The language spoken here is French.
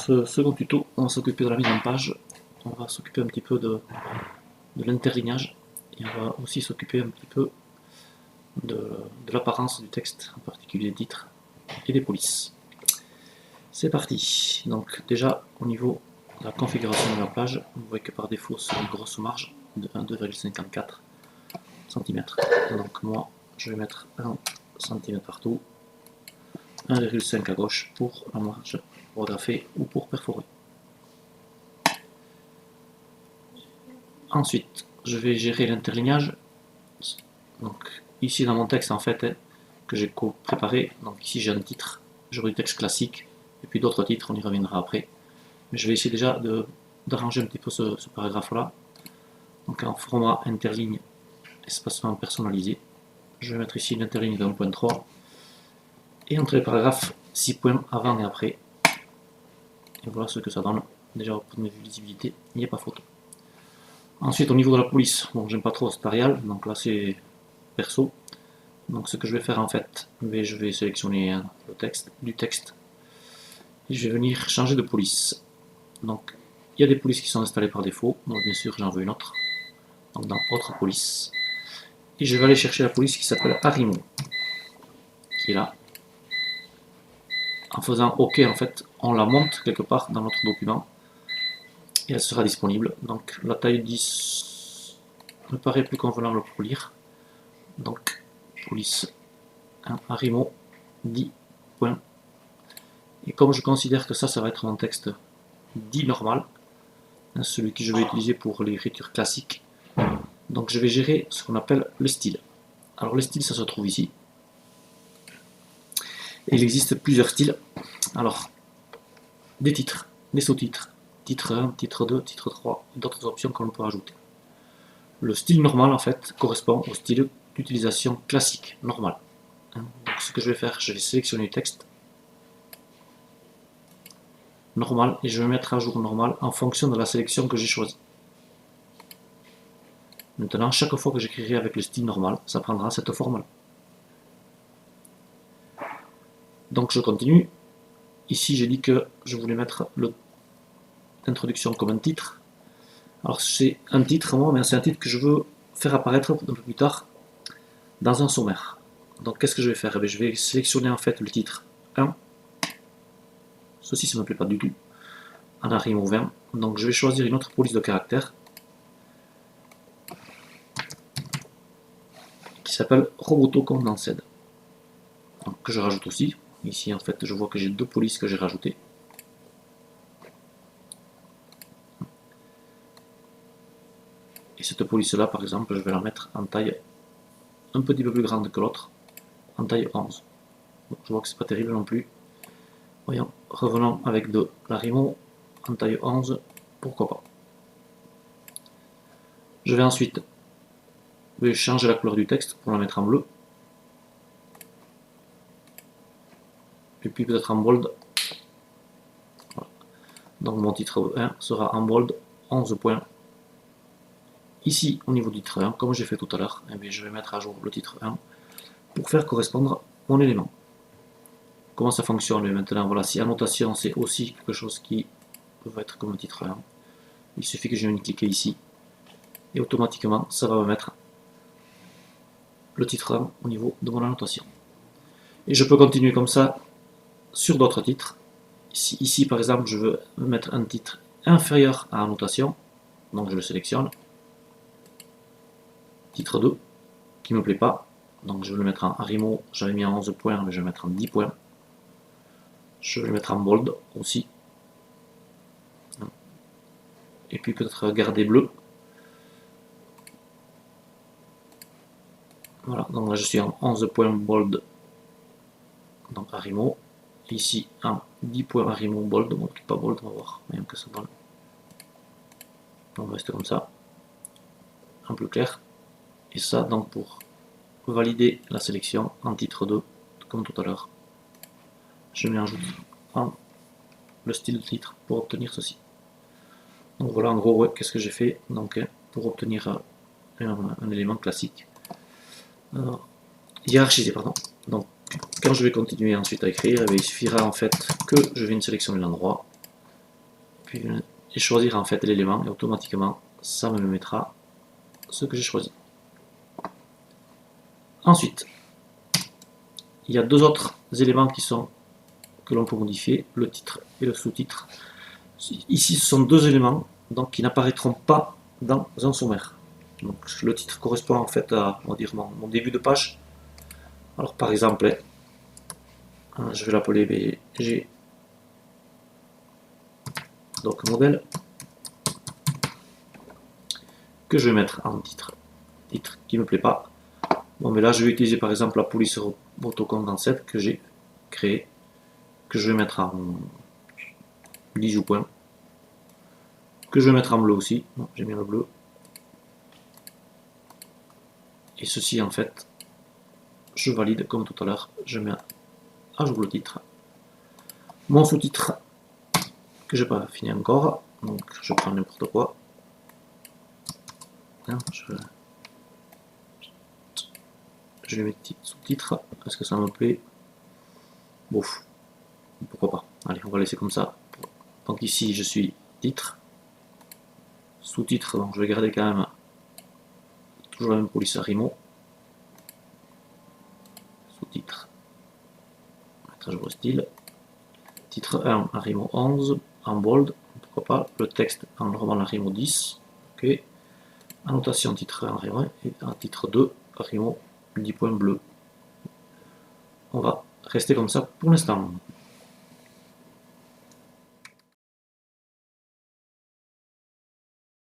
ce second tuto, on va s'occuper de la mise en page, on va s'occuper un petit peu de l'interlignage, et on va aussi s'occuper un petit peu de l'apparence du texte, en particulier des titres et des polices. C'est parti. Donc déjà, au niveau de la configuration de la page, vous voyez que par défaut, c'est une grosse marge de 2,54 cm. Donc moi, je vais mettre 1 cm partout, 1,5 à gauche pour la marge orographiée ou pour perforer. Ensuite, je vais gérer l'interlignage. Donc ici dans mon texte en fait que j'ai préparé, donc ici j'ai un titre, j'aurai du texte classique et puis d'autres titres, on y reviendra après. Mais je vais essayer déjà d'arranger un petit peu ce paragraphe là. Donc en format interligne espacement personnalisé, je vais mettre ici une interligne de 1.3 et entre les paragraphes 6 points avant et après. Et voilà ce que ça donne. Déjà au point de vue visibilité, il n'y a pas photo. Ensuite au niveau de la police, bon j'aime pas trop cet arial, donc là c'est perso. Donc ce que je vais faire en fait, je vais sélectionner le texte, et je vais venir changer de police. Donc il y a des polices qui sont installées par défaut, donc bien sûr j'en veux une autre, donc dans autre police, et je vais aller chercher la police qui s'appelle Arimo, qui est là. En faisant OK en fait, on la monte quelque part dans notre document, et elle sera disponible. Donc la taille 10 me paraît plus convenable pour lire, donc police 1 Arimo 10 points. Et comme je considère que ça va être mon texte dit normal, celui que je vais utiliser pour l'écriture classique, donc je vais gérer ce qu'on appelle le style. Alors le style, ça se trouve ici. Et il existe plusieurs styles. Alors, des titres, des sous-titres, titre 1, titre 2, titre 3, et d'autres options qu'on peut ajouter. Le style normal, en fait, correspond au style d'utilisation classique, normal. Donc ce que je vais faire, je vais sélectionner le texte normal et je vais mettre à jour normal en fonction de la sélection que j'ai choisie. Maintenant, chaque fois que j'écrirai avec le style normal, ça prendra cette forme-là. Donc je continue. Ici, j'ai dit que je voulais mettre l'introduction comme un titre. Alors c'est un titre, moi, mais c'est un titre que je veux faire apparaître un peu plus tard dans un sommaire. Donc qu'est-ce que je vais faire? Je vais sélectionner en fait le titre 1. Ceci, ça ne me plaît pas du tout. En Arimo 20. Donc je vais choisir une autre police de caractère qui s'appelle Roboto Condensed. Donc que je rajoute aussi. Ici en fait je vois que j'ai deux polices que j'ai rajoutées. Et cette police là par exemple je vais la mettre en taille un petit peu plus grande que l'autre, en taille 11. Bon, je vois que c'est pas terrible non plus. Voyons, revenons avec de l'Arimo en taille 11, pourquoi pas. Je vais ensuite changer la couleur du texte pour la mettre en bleu. Et puis peut-être en bold. Voilà. Donc mon titre 1 sera en bold 11 points. Ici, au niveau du titre 1, comme j'ai fait tout à l'heure, je vais mettre à jour le titre 1 pour faire correspondre mon élément. Comment ça fonctionne maintenant? Voilà, si annotation c'est aussi quelque chose qui va être comme le titre 1, il suffit que je vienne cliquer ici et automatiquement ça va me mettre le titre 1 au niveau de mon annotation. Et je peux continuer comme ça sur d'autres titres. Ici par exemple je veux mettre un titre inférieur à annotation, donc je le sélectionne. Titre 2 qui ne me plaît pas, donc je vais le mettre en Arimo, j'avais mis en 11 points mais je vais le mettre en 10 points. Je vais le mettre en bold aussi. Et puis peut-être garder bleu. Voilà, donc là je suis en 11 points bold, donc Arimo. Ici en 10 points Arimo bold, bon pas bold, on va voir, même que ça donne. On va rester comme ça, un peu clair. Et ça donc pour valider la sélection en titre 2, comme tout à l'heure. Je mets en ajout le style de titre pour obtenir ceci. Donc voilà en gros qu'est-ce que j'ai fait donc, pour obtenir un élément classique. Hiérarchisé, pardon. Donc quand je vais continuer ensuite à écrire, il suffira en fait que je vienne sélectionner l'endroit puis et choisir en fait l'élément, et automatiquement ça me mettra ce que j'ai choisi. Ensuite, il y a deux autres éléments que l'on peut modifier, le titre et le sous-titre. Ici, ce sont deux éléments donc, qui n'apparaîtront pas dans un sommaire. Donc, le titre correspond en fait à, on va dire, mon début de page. Alors par exemple, je vais l'appeler BG, donc modèle, que je vais mettre en titre qui me plaît pas. Bon, mais là je vais utiliser par exemple la police autocondensette que j'ai créée, que je vais mettre en 10 points, que je vais mettre en bleu aussi. J'ai mis le bleu. Et ceci en fait, je valide comme tout à l'heure, je mets à jour le titre. Mon sous-titre, que je n'ai pas fini encore, donc je prends n'importe quoi. Je vais mettre sous-titre, est-ce que ça me plaît? Bouf, pourquoi pas. Allez, on va laisser comme ça. Donc ici, je suis titre, sous-titre, donc je vais garder quand même toujours la même police Arimo. Sous-titre, mettre à jour le style. Titre 1, Arimo 11, en bold, pourquoi pas. Le texte en normal Arimo 10, ok. Annotation titre 1, Arimo 1, et en titre 2, Arimo 10 points bleus. On va rester comme ça pour l'instant.